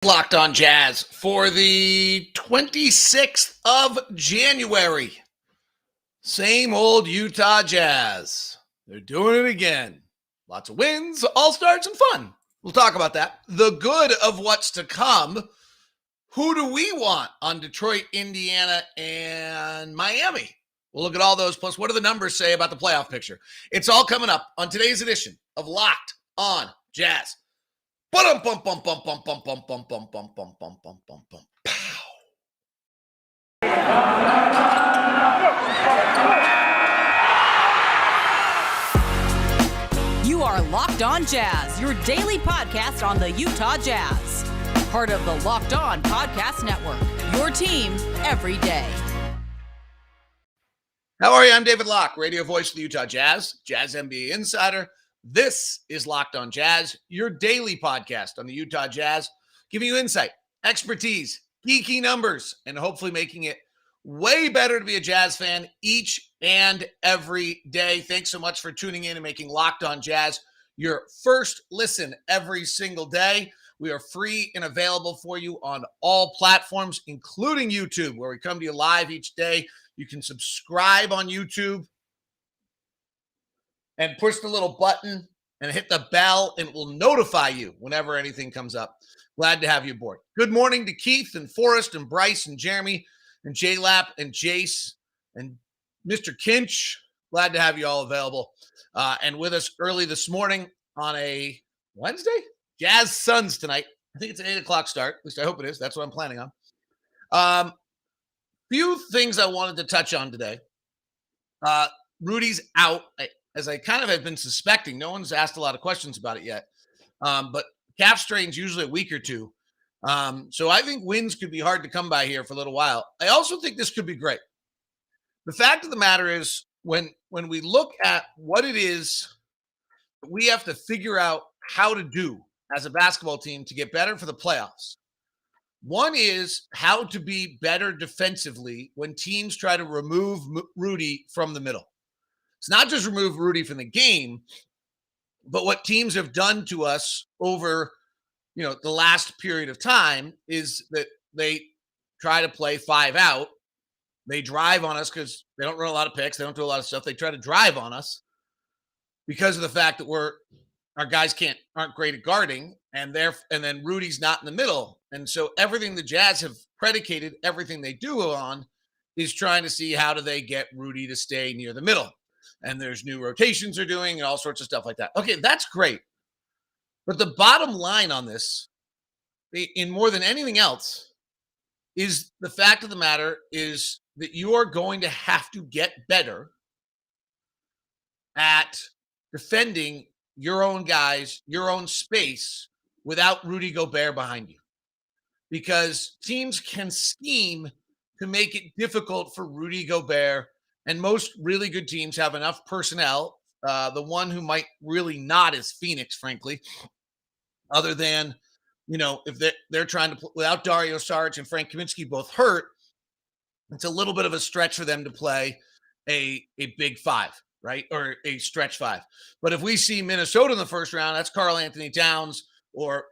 Locked on Jazz for the 26th of January. Same old Utah Jazz. They're doing it again. Lots of wins, all-stars, and fun. We'll talk about that. The good of what's to come. Who do we want on Detroit, Indiana, and Miami? We'll look at all those. Plus, what do the numbers say about the playoff picture? It's all coming up on today's edition of Locked on Jazz. Bum bum bum bum bum bum bum bum bum bum bum bum bum bum bum. You are Locked on Jazz, your daily podcast on the Utah Jazz. Part of the Locked On Podcast Network, your team every day. How are you? I'm David Locke, radio voice of the Utah Jazz, Jazz NBA insider. This is Locked on Jazz, your daily podcast on the Utah Jazz, giving you insight, expertise, geeky numbers, and hopefully making it way better to be a Jazz fan each and every day. Thanks so much for tuning in and making Locked on Jazz your first listen every single day. We are free and available for you on all platforms, including YouTube, where we come to you live each day. You can subscribe on YouTube and push the little button and hit the bell, and it will notify you whenever anything comes up. Glad to have you aboard. Good morning to Keith and Forrest and Bryce and Jeremy and J-Lap and Jace and Mr. Kinch. Glad to have you all available and with us early this morning on a Wednesday? Jazz Suns tonight. I think it's an 8 o'clock start. At least I hope it is. That's what I'm planning on. Few things I wanted to touch on today. Rudy's out. As I kind of have been suspecting, no one's asked a lot of questions about it yet. But calf strain's usually a week or two. So I think wins could be hard to come by here for a little while. I also think this could be great. The fact of the matter is, when we look at what it is we have to figure out how to do as a basketball team to get better for the playoffs. One is how to be better defensively when teams try to remove Rudy from the middle. It's not just remove Rudy from the game, but what teams have done to us over, the last period of time is that they try to play 5 out. They drive on us because they don't run a lot of picks. They don't do a lot of stuff. They try to drive on us because of the fact that our guys aren't great at guarding, and then Rudy's not in the middle. And so everything the Jazz have predicated everything they do on is trying to see how do they get Rudy to stay near the middle. And there's new rotations they're doing and all sorts of stuff like that. Okay, that's great. But the bottom line on this, in more than anything else, is the fact of the matter is that you are going to have to get better at defending your own guys, your own space, without Rudy Gobert behind you. Because teams can scheme to make it difficult for Rudy Gobert. And most really good teams have enough personnel. The one who might really not is Phoenix, frankly, other than, if they're trying to without Dario Saric and Frank Kaminsky both hurt, it's a little bit of a stretch for them to play a big 5, right? Or a stretch 5. But if we see Minnesota in the first round, that's Karl Anthony Towns, or,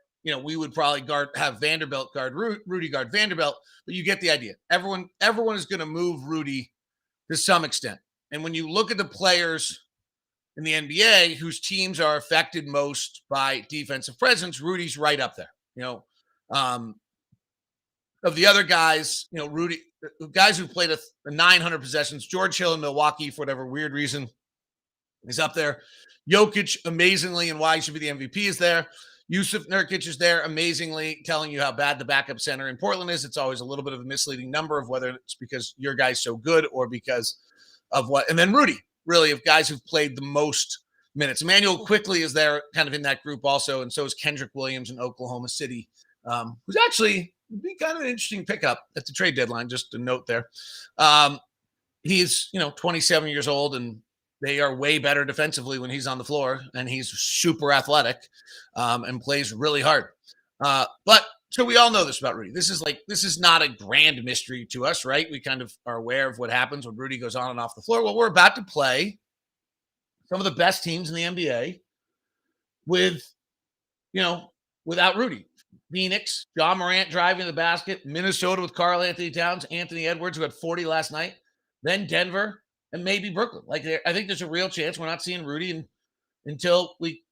we would probably have Vanderbilt guard Rudy guard Vanderbilt. But you get the idea. Everyone is going to move Rudy to some extent. And when you look at the players in the NBA whose teams are affected most by defensive presence, Rudy's right up there. Of the other guys, Rudy, the guys who played a 900 possessions, George Hill in Milwaukee, for whatever weird reason, is up there. Jokic, amazingly, and why he should be the MVP, is there. Yusuf Nurkic is there, amazingly, telling you how bad the backup center in Portland is. It's always a little bit of a misleading number of whether it's because your guy's so good or because of what. And then Rudy, really, of guys who've played the most minutes. Emmanuel Quickley is there kind of in that group also, and so is Kendrick Williams in Oklahoma City, who's actually be kind of an interesting pickup at the trade deadline, just a note there. He's, 27 years old, and they are way better defensively when he's on the floor, and he's super athletic and plays really hard. But so we all know this about Rudy. This is not a grand mystery to us, right? We kind of are aware of what happens when Rudy goes on and off the floor. Well, we're about to play some of the best teams in the NBA with, without Rudy. Phoenix, John Morant driving the basket, Minnesota with Karl Anthony Towns, Anthony Edwards, who had 40 last night, then Denver, and maybe Brooklyn. Like, I think there's a real chance we're not seeing Rudy until we,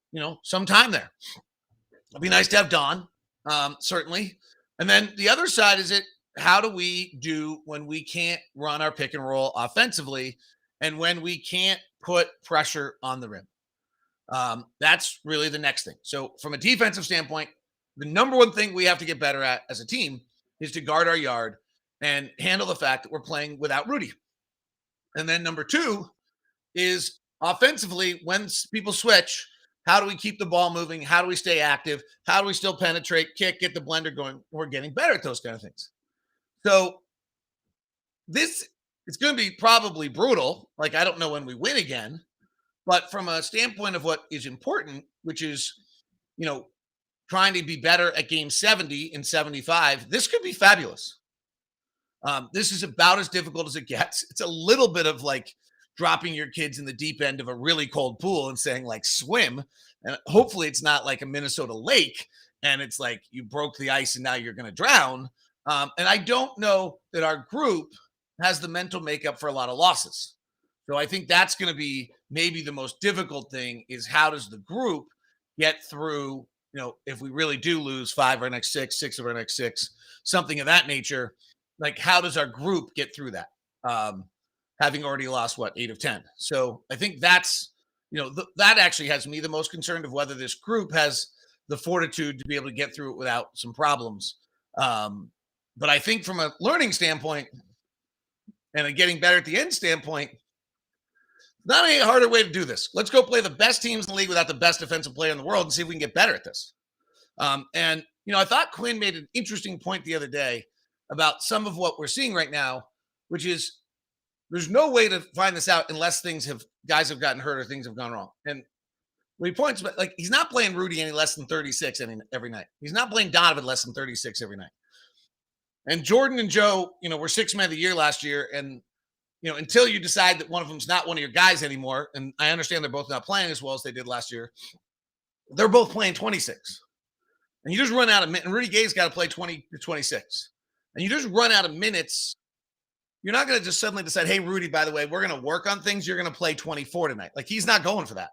sometime there. It'd be nice to have Don, certainly. And then the other side is how do we do when we can't run our pick and roll offensively and when we can't put pressure on the rim? That's really the next thing. So from a defensive standpoint, the number one thing we have to get better at as a team is to guard our yard and handle the fact that we're playing without Rudy. And then number two is offensively, when people switch, how do we keep the ball moving? How do we stay active? How do we still penetrate, kick, get the blender going? We're getting better at those kind of things. So it's going to be probably brutal. Like, I don't know when we win again, but from a standpoint of what is important, which is, trying to be better at game 70 and 75, this could be fabulous. This is about as difficult as it gets. It's a little bit of like dropping your kids in the deep end of a really cold pool and saying, like, swim. And hopefully it's not like a Minnesota lake and it's like you broke the ice and now you're going to drown. And I don't know that our group has the mental makeup for a lot of losses. So I think that's going to be maybe the most difficult thing, is how does the group get through, if we really do lose 5 of our next 6, 6 of our next 6, something of that nature. Like, how does our group get through that? Having already lost 8 of 10. So I think that's, that actually has me the most concerned of whether this group has the fortitude to be able to get through it without some problems. But I think from a learning standpoint and a getting better at the end standpoint, not any harder way to do this. Let's go play the best teams in the league without the best defensive player in the world and see if we can get better at this. And I thought Quinn made an interesting point the other day about some of what we're seeing right now, which is there's no way to find this out unless guys have gotten hurt or things have gone wrong. And when he points, like, he's not playing Rudy any less than 36 every night. He's not playing Donovan less than 36 every night. And Jordan and Joe, were 6 men of the year last year. And until you decide that one of them's not one of your guys anymore, and I understand they're both not playing as well as they did last year, they're both playing 26. And you just run out of minutes. And Rudy Gay's got to play 20 to 26. And you just run out of minutes. You're not going to just suddenly decide, hey, Rudy, by the way, we're going to work on things. You're going to play 24 tonight. Like, he's not going for that.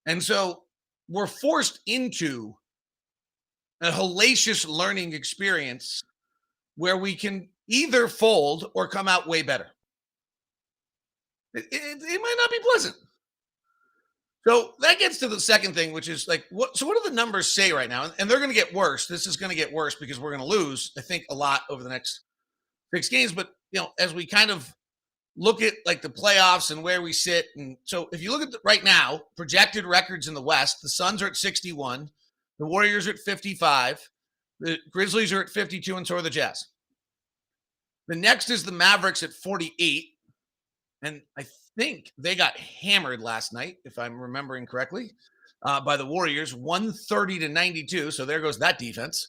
And so we're forced into a hellacious learning experience where we can either fold or come out way better. It might not be pleasant. So that gets to the second thing, which is like, what do the numbers say right now? And they're going to get worse. This is going to get worse because we're going to lose, I think, a lot over the next 6 games. But, as we kind of look at like the playoffs and where we sit. And so if you look at right now, projected records in the West, the Suns are at 61, the Warriors are at 55, the Grizzlies are at 52, and so are the Jazz. The next is the Mavericks at 48. And I think they got hammered last night, if I'm remembering correctly, by the Warriors, 130 to 92. So there goes that defense.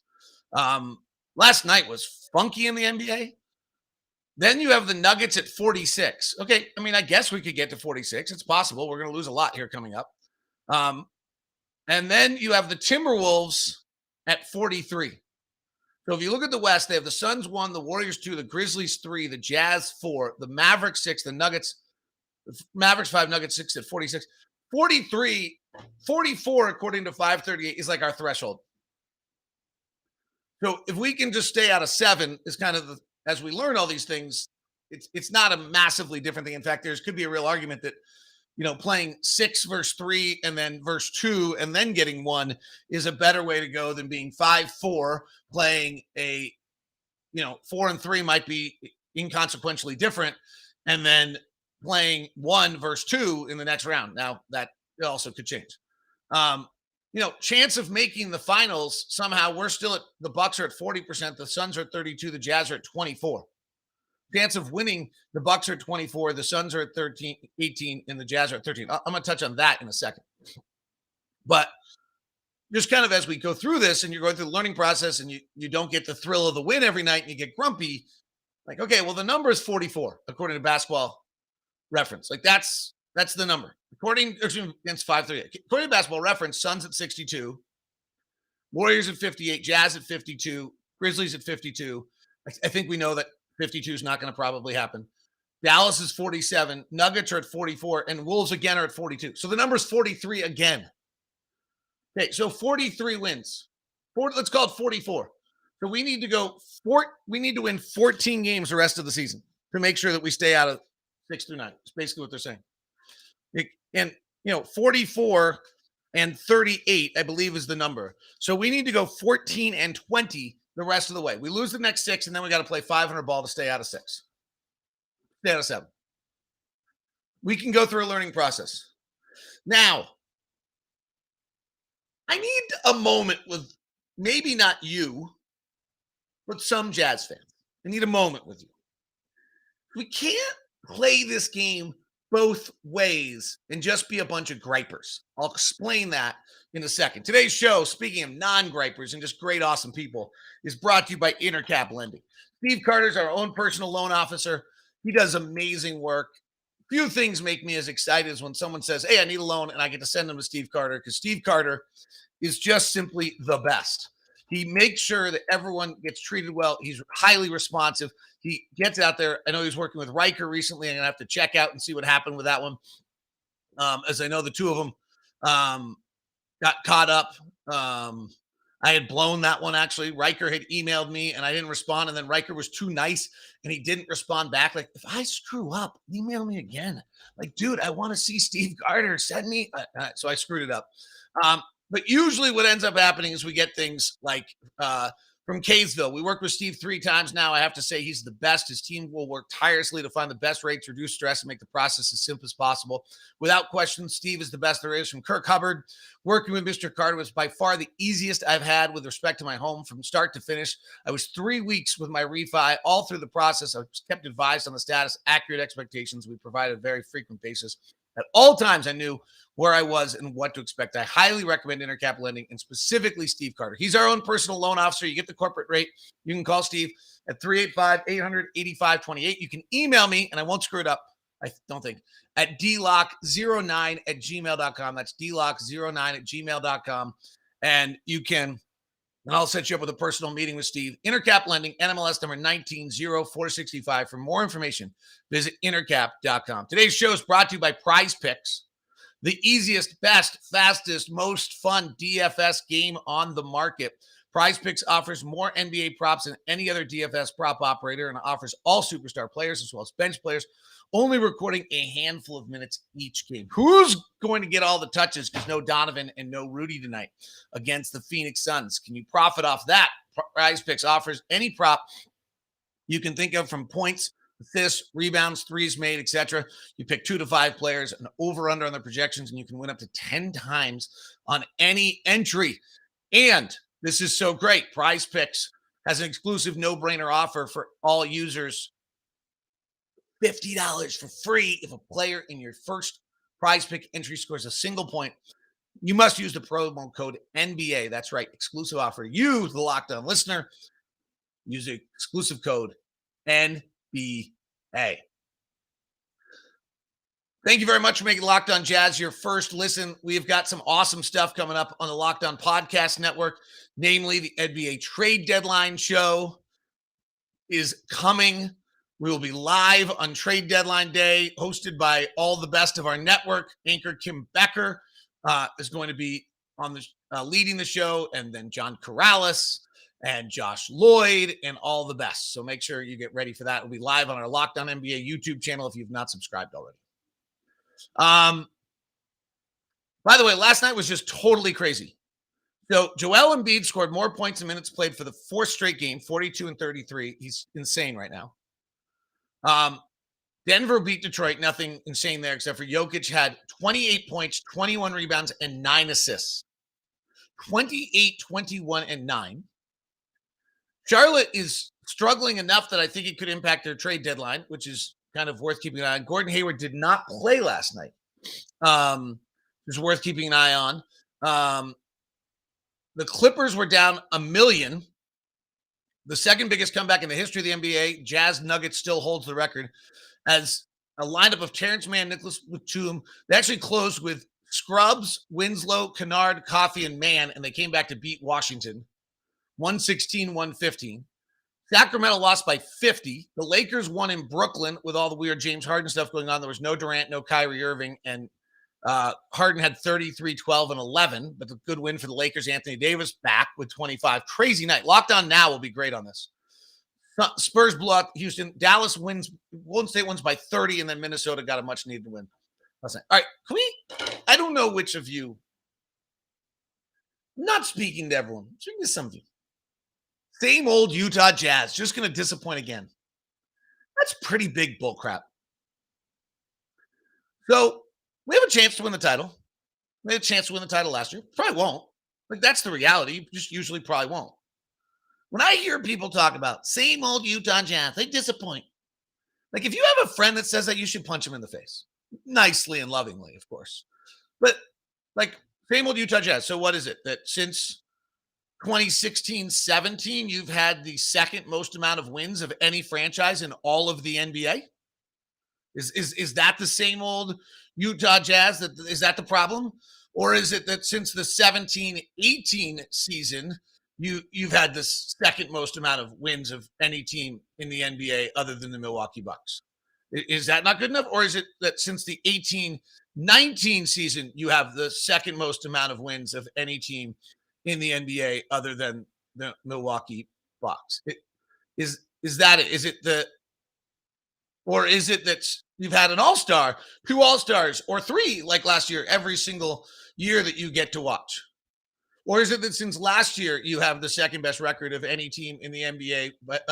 Last night was funky in the NBA. Then you have the Nuggets at 46. Okay, I mean, I guess we could get to 46. It's possible. We're going to lose a lot here coming up. And then you have the Timberwolves at 43. So if you look at the West, they have the Suns 1, the Warriors 2, the Grizzlies 3, the Jazz 4, the Mavericks 6, the Mavericks 5, Nuggets 6 at 46. 43, 44, according to 538, is like our threshold. So if we can just stay out of 7, is kind of as we learn all these things, it's not a massively different thing. In fact, there could be a real argument that, playing 6 versus 3 and then versus 2 and then getting 1 is a better way to go than being 5-4, playing 4 and 3 might be inconsequentially different, and then playing 1 versus 2 in the next round. Now that also could change. Chance of making the finals, somehow we're still the Bucks are at 40%, the Suns are at 32, the Jazz are at 24. Chance of winning, the Bucks are at 24, the Suns are at 18, and the Jazz are at 13. I'm going to touch on that in a second. But just kind of as we go through this and you're going through the learning process and you don't get the thrill of the win every night and you get grumpy, like, okay, well, the number is 44, according to Basketball Reference. Like, that's the number. Against 538. According to Basketball Reference, Suns at 62, Warriors at 58, Jazz at 52, Grizzlies at 52. I think we know that 52 is not going to probably happen. Dallas is 47, Nuggets are at 44, and Wolves again are at 42. So the number is 43 again. Okay, so 43 wins. Let's call it 44. So we need to win 14 games the rest of the season to make sure that we stay out of 6 through 9. That's basically what they're saying. And 44 and 38, I believe, is the number. So we need to go 14 and 20 the rest of the way. We lose the next 6, and then we got to play 500 ball to stay out of 6. Stay out of 7. We can go through a learning process. Now, I need a moment with maybe not you, but some Jazz fans. I need a moment with you. We can't play this game both ways and just be a bunch of gripers. I'll explain that in a second. Today's show, speaking of non-gripers and just great, awesome people, is brought to you by Intercap Lending. Steve Carter's our own personal loan officer. He does amazing work. Few things make me as excited as when someone says, hey, I need a loan, and I get to send them to Steve Carter, because Steve Carter is just simply the best. He makes sure that everyone gets treated well. He's highly responsive. He gets out there. I know he's working with Riker recently. I'm going to have to check out and see what happened with that one. As I know, the two of them got caught up. I had blown that one, actually. Riker had emailed me, and I didn't respond. And then Riker was too nice, and he didn't respond back. Like, if I screw up, email me again. Like, dude, I want to see Steve Carter. Send me. So I screwed it up. But usually what ends up happening is we get things like from Kaysville. We worked with Steve 3 times now. I have to say he's the best. His team will work tirelessly to find the best rates, reduce stress, and make the process as simple as possible. Without question, Steve is the best there is. From Kirk Hubbard, working with Mr. Carter was by far the easiest I've had with respect to my home from start to finish. I was 3 weeks with my refi. All through the process, I was kept advised on the status, accurate expectations. We provided a very frequent basis. At all times, I knew where I was and what to expect. I highly recommend Intercap Lending, and specifically Steve Carter. He's our own personal loan officer. You get the corporate rate. You can call Steve at 385-800-8528. You can email me, and I won't screw it up, I don't think, at dlock09@gmail.com. That's dlock09@gmail.com. And I'll set you up with a personal meeting with Steve. Intercap Lending, NMLS number 190465. For more information, visit intercap.com. Today's show is brought to you by Prize Picks, the easiest, best, fastest, most fun DFS game on the market. Prize Picks offers more NBA props than any other DFS prop operator and offers all superstar players as well as bench players, only recording a handful of minutes each game. Who's going to get all the touches? Because no Donovan and no Rudy tonight against the Phoenix Suns. Can you profit off that? Prize Picks offers any prop you can think of, from points, assists, rebounds, threes made, etc. You pick 2 to 5 players, an over-under on the projections, and you can win up to 10 times on any entry. And this is so great. Prize Picks has an exclusive no-brainer offer for all users. $50 for free if a player in your first Prize Pick entry scores a single point. You must use the promo code NBA. That's right. Exclusive offer. You, the Locked On listener, use the exclusive code NBA. Thank you very much for making Locked On Jazz your first listen. We've got some awesome stuff coming up on the Locked On Podcast Network, namely the NBA trade deadline show is coming. We will be live on trade deadline day, hosted by all the best of our network. Anchor Kim Becker is going to be on the leading the show, and then John Corrales and Josh Lloyd and all the best. So make sure you get ready for that. It'll be live on our Locked On NBA YouTube channel if you've not subscribed already. By the way, last night was just totally crazy. So Joel Embiid scored more points and minutes played for the 4th straight game, 42 and 33. He's insane right now. Denver beat Detroit. Nothing insane there except for Jokic had 28 points, 21 rebounds, and 9 assists. 28, 21, and 9. Charlotte is struggling enough that I think it could impact their trade deadline, which is kind of worth keeping an eye on. Gordon Hayward did not play last night. It's worth keeping an eye on. The Clippers were down $1 million. The second biggest comeback in the history of the NBA. Jazz Nuggets still holds the record as a lineup of Terrence Mann, Nicholas Batum. They actually closed with Scrubs, Winslow, Kennard, Coffey, and Mann, and they came back to beat Washington 116-115. Sacramento lost by 50. The Lakers won in Brooklyn with all the weird James Harden stuff going on. There was no Durant, no Kyrie Irving, and Harden had 33, 12, and 11, but a good win for the Lakers. Anthony Davis back with 25. Crazy night. Locked On Now will be great on this. Spurs blew out Houston. Dallas wins. Golden State wins by 30, and then Minnesota got a much-needed win. All right, can we? I don't know which of you. I'm not speaking to everyone. I'm speaking to some of you. Same old Utah Jazz, just going to disappoint again. That's pretty big bullcrap. So we have a chance to win the title. We had a chance to win the title last year. Probably won't. Like, that's the reality. Just usually probably won't. When I hear people talk about same old Utah Jazz, they disappoint. Like, if you have a friend that says that, you should punch him in the face. Nicely and lovingly, of course. But, like, same old Utah Jazz. So what is it? That since 2016-17, you've had the second most amount of wins of any franchise in all of the NBA? Is that the same old Utah Jazz? Is that the problem? Or is it that since the 17-18 season, you've had the second most amount of wins of any team in the NBA other than the Milwaukee Bucks? Is that not good enough? Or is it that since the 18-19 season, you have the second most amount of wins of any team in the NBA other than the Milwaukee Bucks? Is that it? Is it or is it that you've had an all-star, 2 all-stars, or 3 like last year, every single year that you get to watch? Or is it that since last year you have the second best record of any team in the NBA, but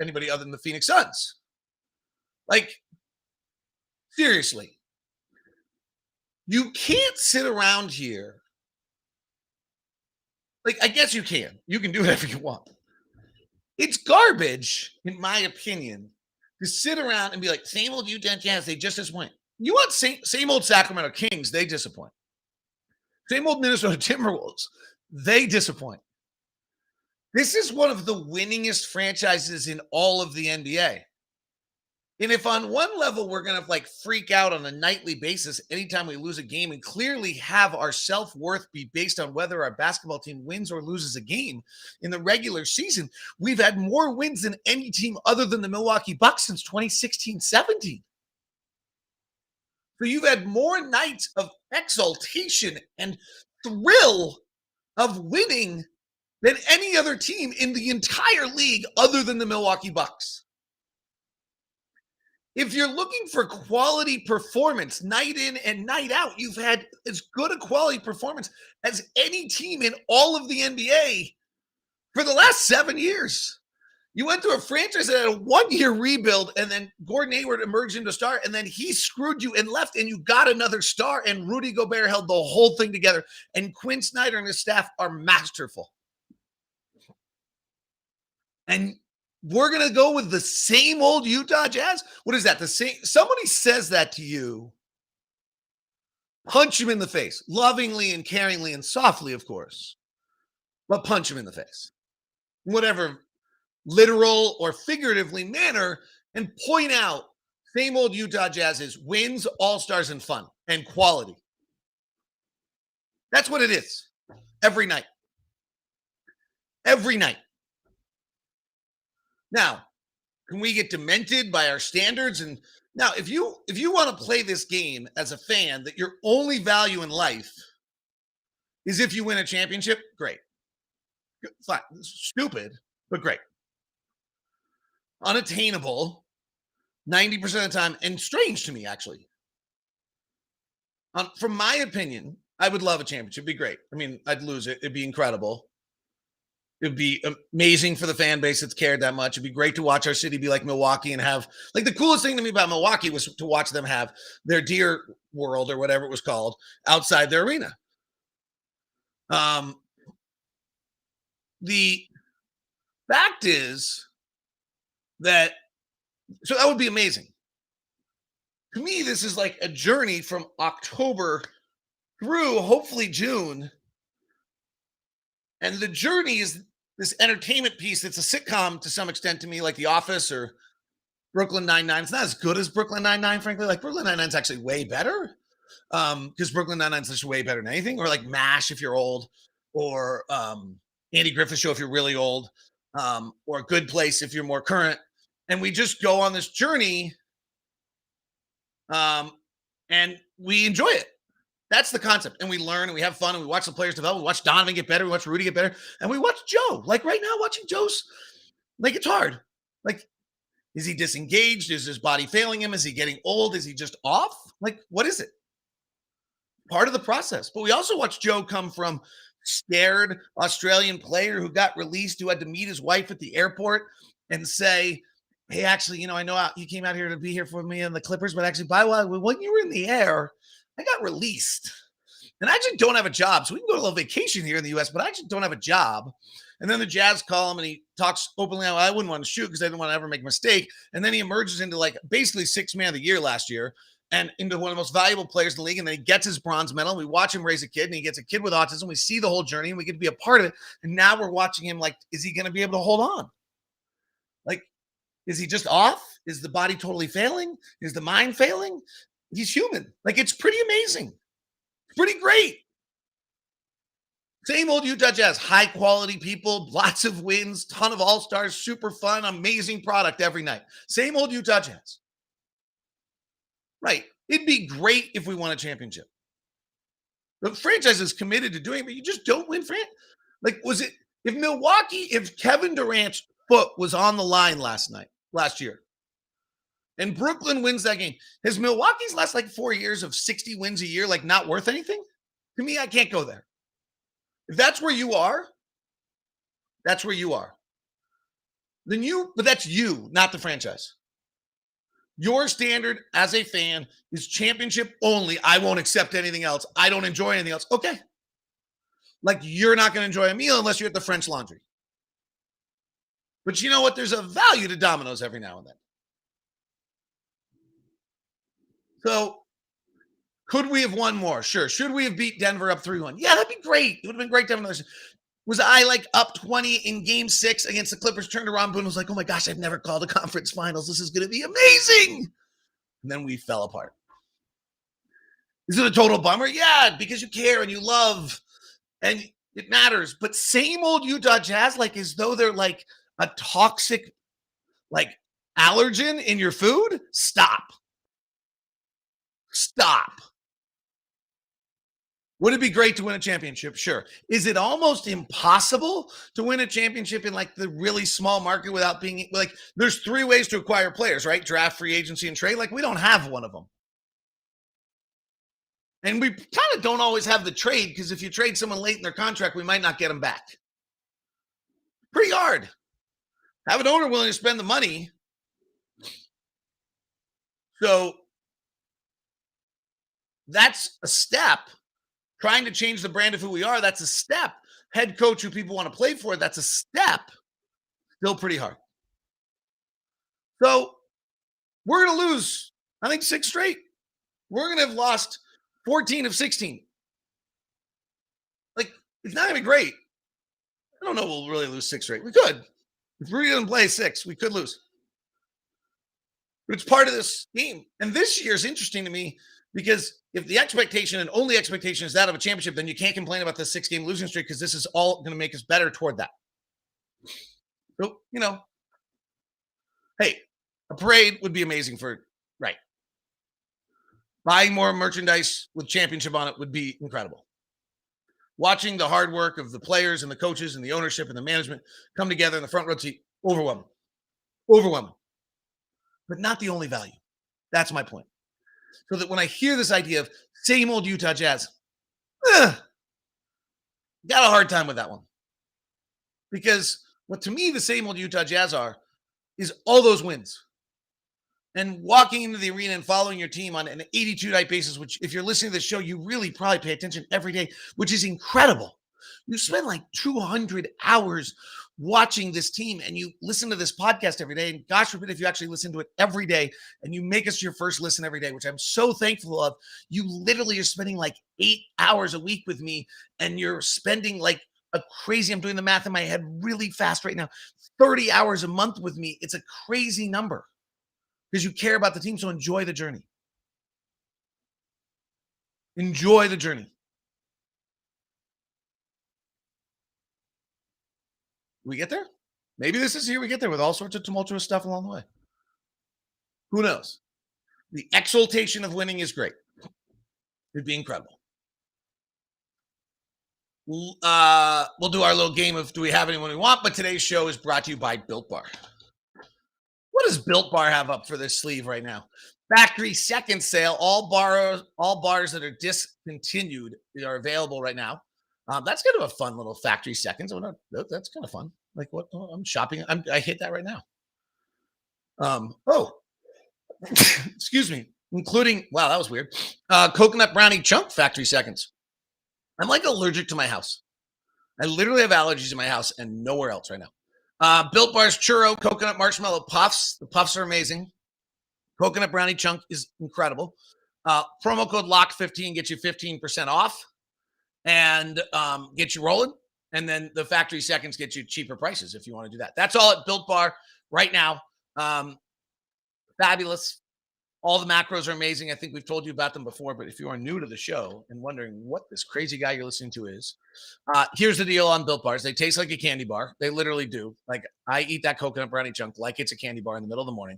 anybody other than the Phoenix Suns? Like, seriously, you can't sit around here. Like, I guess you can. You can do whatever you want. It's garbage, in my opinion, to sit around and be like, same old Utah Jazz, they just disappoint. You want same old Sacramento Kings, they disappoint. Same old Minnesota Timberwolves, they disappoint. This is one of the winningest franchises in all of the NBA. And if on one level we're going to like freak out on a nightly basis anytime we lose a game and clearly have our self-worth be based on whether our basketball team wins or loses a game in the regular season, we've had more wins than any team other than the Milwaukee Bucks since 2016-17. So you've had more nights of exaltation and thrill of winning than any other team in the entire league other than the Milwaukee Bucks. If you're looking for quality performance night in and night out, you've had as good a quality performance as any team in all of the NBA for the last 7 years. You went through a franchise that had a 1-year rebuild, and then Gordon Hayward emerged into a star, and then he screwed you and left, and you got another star, and Rudy Gobert held the whole thing together, and Quinn Snyder and his staff are masterful. And we're going to go with the same old Utah Jazz? What is that? The same? Somebody says that to you. Punch him in the face. Lovingly and caringly and softly, of course. But punch him in the face. Whatever literal or figuratively manner, and point out same old Utah Jazz is wins, all-stars, and fun and quality. That's what it is. Every night. Every night. Now, can we get demented by our standards? And now, if you want to play this game as a fan, that your only value in life is if you win a championship, great. Fine. Stupid, but great. Unattainable 90% of the time, and strange to me, actually. From my opinion, I would love a championship. It'd be great. I mean, I'd lose it. It'd be incredible. It'd be amazing for the fan base that's cared that much. It'd be great to watch our city be like Milwaukee and have, like, the coolest thing to me about Milwaukee was to watch them have their Deer World or whatever it was called outside their arena. The fact is that, so that would be amazing. To me, this is like a journey from October through hopefully June. And the journey is this entertainment piece that's a sitcom to some extent to me, like The Office or Brooklyn Nine-Nine. It's not as good as Brooklyn Nine-Nine, frankly. Like, Brooklyn Nine-Nine's actually way better. Because Brooklyn Nine-Nine's just way better than anything, or like MASH if you're old, or Andy Griffith Show if you're really old, or Good Place if you're more current. And we just go on this journey, um, and we enjoy it. That's the concept. And we learn and we have fun and we watch the players develop. We watch Donovan get better. We watch Rudy get better. And we watch Joe. Like right now, watching Joe's, like it's hard. Like, is he disengaged? Is his body failing him? Is he getting old? Is he just off? Like, what is it? Part of the process. But we also watch Joe come from scared Australian player who got released, who had to meet his wife at the airport and say, hey, actually, I know you came out here to be here for me and the Clippers, but actually, by the way, when you were in the air, I got released. And I actually don't have a job. So we can go to a little vacation here in the US, but I actually don't have a job. And then the Jazz call him and he talks openly. I wouldn't want to shoot because I didn't want to ever make a mistake. And then he emerges into like basically sixth man of the year last year and into one of the most valuable players in the league. And then he gets his bronze medal. And we watch him raise a kid and he gets a kid with autism. We see the whole journey and we get to be a part of it. And now we're watching him like, is he going to be able to hold on? Like, is he just off? Is the body totally failing? Is the mind failing? He's human. Like, it's pretty amazing. Pretty great. Same old Utah Jazz, high quality people, lots of wins, ton of all-stars, super fun, amazing product every night. Same old Utah Jazz. Right. It'd be great if we won a championship. The franchise is committed to doing it, but you just don't win. Like, was it if Kevin Durant's foot was on the line last year, and Brooklyn wins that game, has Milwaukee's last like 4 years of 60 wins a year like not worth anything? To me, I can't go there. If that's where you are, that's where you are. But that's you, not the franchise. Your standard as a fan is championship only. I won't accept anything else. I don't enjoy anything else. Okay. Like you're not going to enjoy a meal unless you're at the French Laundry. But you know what? There's a value to Domino's every now and then. So could we have won more? Sure. Should we have beat Denver up 3-1? Yeah, that'd be great. It would have been great to have another. Was I like up 20 in game 6 against the Clippers, turned around and was like, oh my gosh, I've never called a conference finals. This is going to be amazing. And then we fell apart. Is it a total bummer? Yeah, because you care and you love and it matters. But same old Utah Jazz, like as though they're like a toxic like allergen in your food. Stop. Would it be great to win a championship? Sure. Is it almost impossible to win a championship in like the really small market without being like, there's 3 ways to acquire players, right? Draft, free agency, and trade. Like we don't have one of them. And we kind of don't always have the trade because if you trade someone late in their contract, we might not get them back. Pretty hard. Have an owner willing to spend the money. So that's a step. Trying to change the brand of who we are, that's a step. Head coach who people want to play for, that's a step. Still pretty hard. So we're going to lose, I think, 6 straight. We're going to have lost 14 of 16. Like, it's not going to be great. I don't know we'll really lose 6 straight. We could. If Rudy doesn't play 6, we could lose. But it's part of this game. And this year is interesting to me because if the expectation and only expectation is that of a championship, then you can't complain about the 6-game losing streak because this is all going to make us better toward that. So, hey, a parade would be amazing right. Buying more merchandise with championship on it would be incredible. Watching the hard work of the players and the coaches and the ownership and the management come together in the front row seat, overwhelming. But not the only value. That's my point. So that when I hear this idea of same old Utah Jazz, got a hard time with that one. Because what to me the same old Utah Jazz are is all those wins. And walking into the arena and following your team on an 82-night basis, which if you're listening to this show, you really probably pay attention every day, which is incredible. You spend like 200 hours watching this team and you listen to this podcast every day. And gosh forbid if you actually listen to it every day and you make us your first listen every day, which I'm so thankful of. You literally are spending like 8 hours a week with me and you're spending like a crazy, I'm doing the math in my head really fast right now, 30 hours a month with me. It's a crazy number because you care about the team. So enjoy the journey. Enjoy the journey. We get there? Maybe this is here we get there with all sorts of tumultuous stuff along the way. Who knows? The exaltation of winning is great. It'd be incredible. We'll do our little game of do we have anyone we want, but today's show is brought to you by Built Bar. What does Built Bar have up for this sleeve right now? Factory second sale. All bars that are discontinued are available right now. That's kind of a fun little factory seconds. That's kind of fun. Like what? I'm shopping. I hit that right now. Oh, excuse me. Including wow, that was weird. Coconut brownie chunk factory seconds. I'm like allergic to my house. I literally have allergies in my house and nowhere else right now. Built Bar's churro coconut marshmallow puffs. The puffs are amazing. Coconut brownie chunk is incredible. Promo code LOCK15 gets you 15% off and get you rolling. And then the factory seconds get you cheaper prices if you want to do that. That's all at Built Bar right now. Fabulous. All the macros are amazing. I think we've told you about them before, but if you are new to the show and wondering what this crazy guy you're listening to is, here's the deal on Built Bars. They taste like a candy bar. They literally do. Like I eat that coconut brownie chunk like it's a candy bar in the middle of the morning.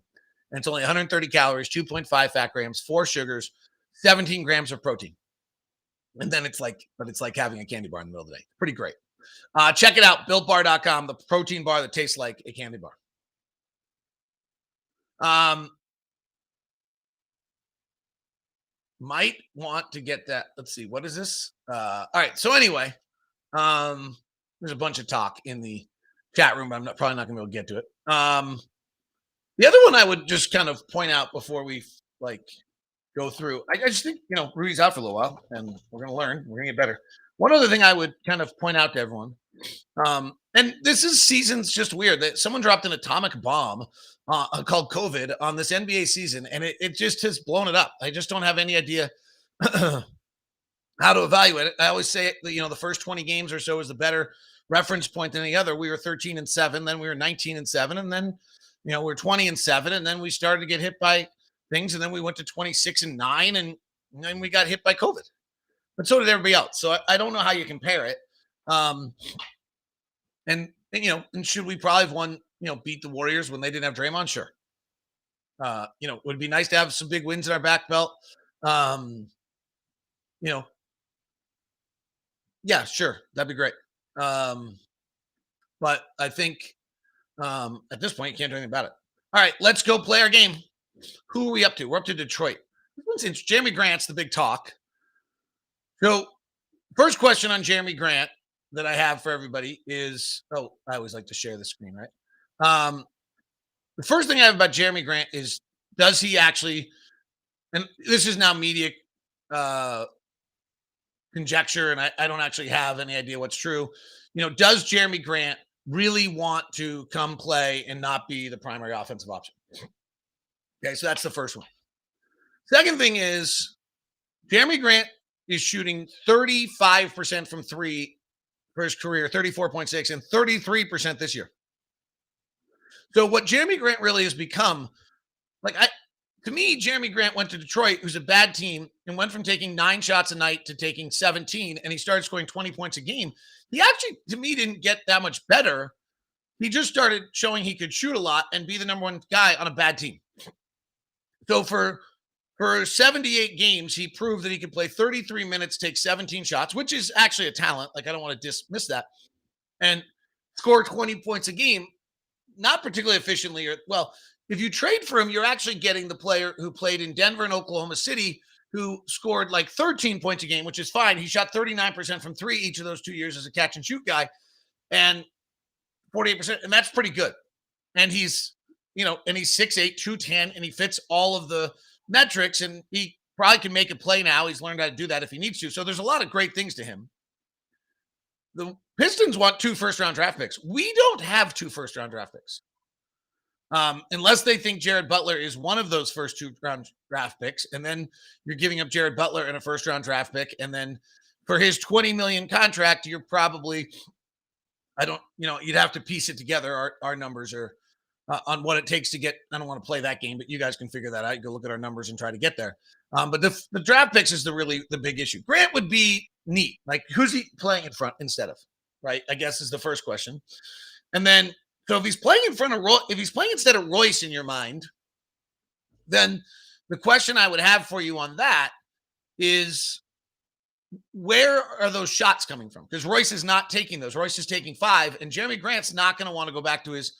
And it's only 130 calories, 2.5 fat grams, 4 sugars, 17 grams of protein. And then it's like having a candy bar in the middle of the day. Pretty great. Check it out, builtbar.com, the protein bar that tastes like a candy bar. Might want to get that. Let's see. What is this? All right. So anyway, there's a bunch of talk in the chat room, but I'm probably not going to be able to get to it. The other one I would just kind of point out before we go through, I just think, Rudy's out for a little while and we're going to learn. We're going to get better. One other thing I would kind of point out to everyone, and this is season's just weird that someone dropped an atomic bomb called COVID on this NBA season, and it just has blown it up. I just don't have any idea how to evaluate it. I always say that, the first 20 games or so is the better reference point than the other. We were 13-7, then we were 19-7, and then we're 20-7, and then we started to get hit by things, and then we went to 26-9, and then we got hit by COVID. But so did everybody else. So I don't know how you compare it. And should we probably have won, beat the Warriors when they didn't have Draymond? Sure. Would be nice to have some big wins in our back belt. Yeah, sure. That'd be great. But I think at this point, you can't do anything about it. All right, let's go play our game. Who are we up to? We're up to Detroit. Since Jeremy Grant's the big talk. So, first question on Jeremy Grant that I have for everybody is, I always like to share the screen, right? The first thing I have about Jeremy Grant is, does he actually, and this is now media conjecture, and I don't actually have any idea what's true. Does Jeremy Grant really want to come play and not be the primary offensive option? Okay, so that's the first one. Second thing is, Jeremy Grant is shooting 35% from three for his career, 34.6, and 33% this year. So what Jeremy Grant really has become, to me, Jeremy Grant went to Detroit, who's a bad team, and went from taking 9 shots a night to taking 17, and he started scoring 20 points a game. He actually, to me, didn't get that much better. He just started showing he could shoot a lot and be the number one guy on a bad team. So for 78 games, he proved that he could play 33 minutes, take 17 shots, which is actually a talent. I don't want to dismiss that. And score 20 points a game, not particularly efficiently. If you trade for him, you're actually getting the player who played in Denver and Oklahoma City, who scored 13 points a game, which is fine. He shot 39% from 3 each of those 2 years as a catch and shoot guy, and 48%, and that's pretty good. And he's, and he's 6'8", 210, and he fits all of the metrics, and he probably can make a play now. He's learned how to do that if he needs to. So there's a lot of great things to him. The Pistons want 2 first-round draft picks. We don't have 2 first-round draft picks. Unless they think Jared Butler is one of those first 2-round draft picks, and then you're giving up Jared Butler and a first-round draft pick, and then for his $20 million contract, you're probably, you'd have to piece it together. Our numbers are on what it takes to get. I don't want to play that game, but you guys can figure that out. You go look at our numbers and try to get there. But the draft picks is the big issue. Grant would be neat. Like, who's he playing in front instead of? Right, I guess is the first question. And then, so if he's playing in front of if he's playing instead of Royce in your mind, then the question I would have for you on that is, where are those shots coming from? Because Royce is not taking those. Royce is taking 5, and Jeremy Grant's not going to want to go back to his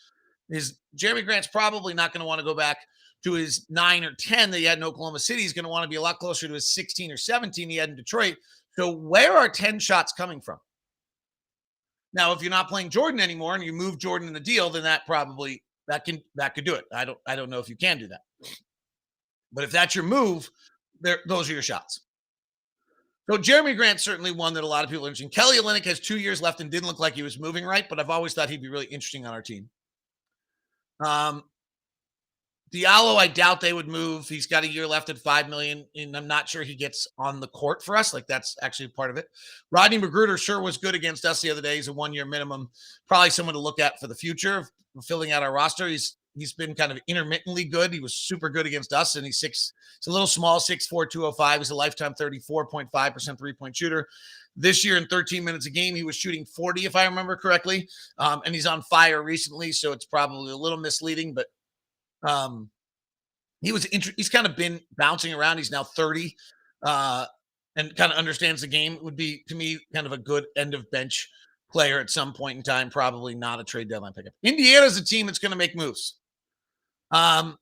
Jeremy Grant's probably not going to want to go back to his 9 or 10 that he had in Oklahoma City. He's going to want to be a lot closer to his 16 or 17 he had in Detroit. So where are 10 shots coming from? Now, if you're not playing Jordan anymore and you move Jordan in the deal, then that could do it. I don't know if you can do that. But if that's your move, those are your shots. So Jeremy Grant's certainly one that a lot of people are interested in. Kelly Olynyk has 2 years left and didn't look like he was moving right, but I've always thought he'd be really interesting on our team. Diallo, I doubt they would move. He's got a year left at $5 million, and I'm not sure he gets on the court for us. Like, that's actually part of it. Rodney Magruder sure was good against us the other day. He's a 1-year minimum. Probably someone to look at for the future, filling out our roster. He's been kind of intermittently good. He was super good against us, and he's a little small, 6'4", 205. He's a lifetime 34.5% three-point shooter. This year in 13 minutes a game, he was shooting 40, if I remember correctly. And he's on fire recently, so it's probably a little misleading, but he's kind of been bouncing around. He's now 30 and kind of understands the game. It would be, to me, kind of a good end of bench player at some point in time, probably not a trade deadline pickup. Indiana's a team that's going to make moves. Sabonis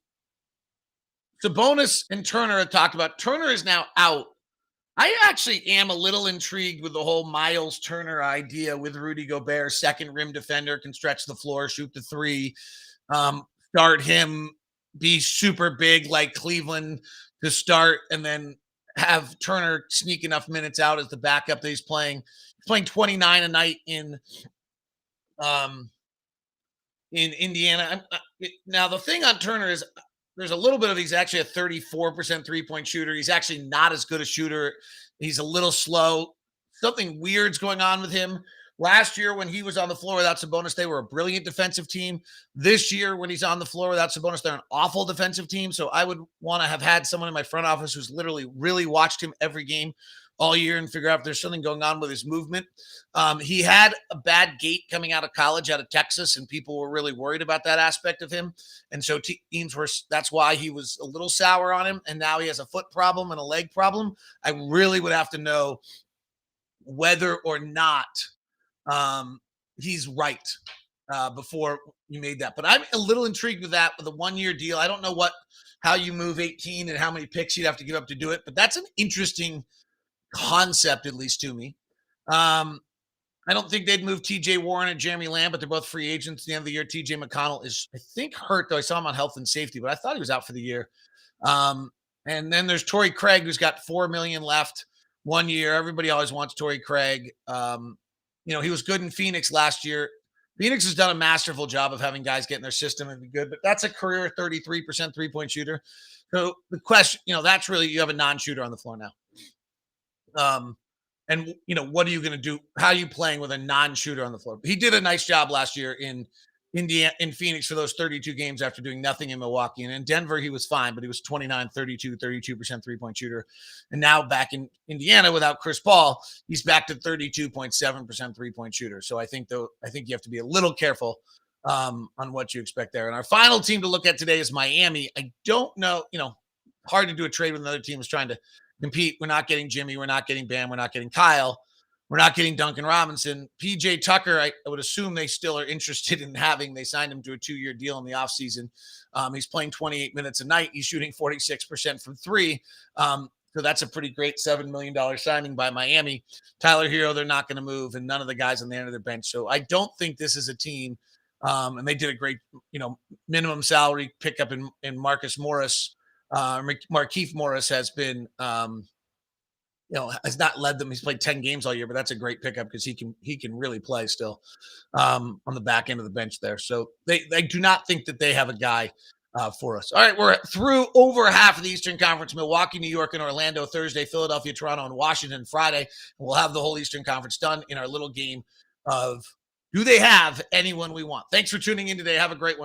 and Turner have talked about. Turner is now out. I actually am a little intrigued with the whole Myles Turner idea with Rudy Gobert, second rim defender, can stretch the floor, shoot the three, start him, be super big like Cleveland to start, and then have Turner sneak enough minutes out as the backup that he's playing. He's playing 29 a night in Indiana. Now, the thing on Turner is there's a little bit of, he's actually a 34% three-point shooter. He's actually not as good a shooter. He's a little slow. Something weird's going on with him. Last year, when he was on the floor without Sabonis, they were a brilliant defensive team. This year, when he's on the floor without Sabonis, they're an awful defensive team. So I would want to have had someone in my front office who's literally really watched him every game all year and figure out if there's something going on with his movement. He had a bad gait coming out of college, out of Texas, and people were really worried about that aspect of him. And so teams that's why he was a little sour on him. And now he has a foot problem and a leg problem. I really would have to know whether or not he's right before you made that. But I'm a little intrigued with that, with a 1-year deal. I don't know how you move 18 and how many picks you'd have to give up to do it, but that's an interesting concept, at least to me. I don't think they'd move TJ Warren and Jeremy Lamb, but they're both free agents at the end of the year. TJ McConnell is, I think, hurt, though. I saw him on health and safety, but I thought he was out for the year. And then there's Torrey Craig, who's got $4 million left, 1 year. Everybody always wants Torrey Craig. He was good in Phoenix last year. Phoenix has done a masterful job of having guys get in their system and be good, but that's a career 33% three-point shooter. So the question, that's really, you have a non-shooter on the floor now. And what are you going to do? How are you playing with a non-shooter on the floor? He did a nice job last year in Phoenix for those 32 games after doing nothing in Milwaukee. And in Denver, he was fine, but he was 32% three-point shooter. And now back in Indiana without Chris Paul, he's back to 32.7% three-point shooter. So I think you have to be a little careful on what you expect there. And our final team to look at today is Miami. I don't know, hard to do a trade when another team is trying to compete. We're not getting Jimmy. We're not getting Bam. We're not getting Kyle. We're not getting Duncan Robinson. PJ Tucker, I would assume they still are interested in having. They signed him to a 2-year deal in the offseason. He's playing 28 minutes a night. He's shooting 46% from three. So that's a pretty great $7 million signing by Miami. Tyler Hero, they're not going to move, and none of the guys on the end of their bench. So I don't think this is a team. And they did a great, minimum salary pickup in Marcus Morris. Markieff Morris has been, has not led them. He's played 10 games all year, but that's a great pickup because he can really play still on the back end of the bench there. So they do not think that they have a guy for us. All right, we're through over half of the Eastern Conference: Milwaukee, New York, and Orlando Thursday, Philadelphia, Toronto, and Washington Friday. And we'll have the whole Eastern Conference done in our little game of, do they have anyone we want? Thanks for tuning in today. Have a great one.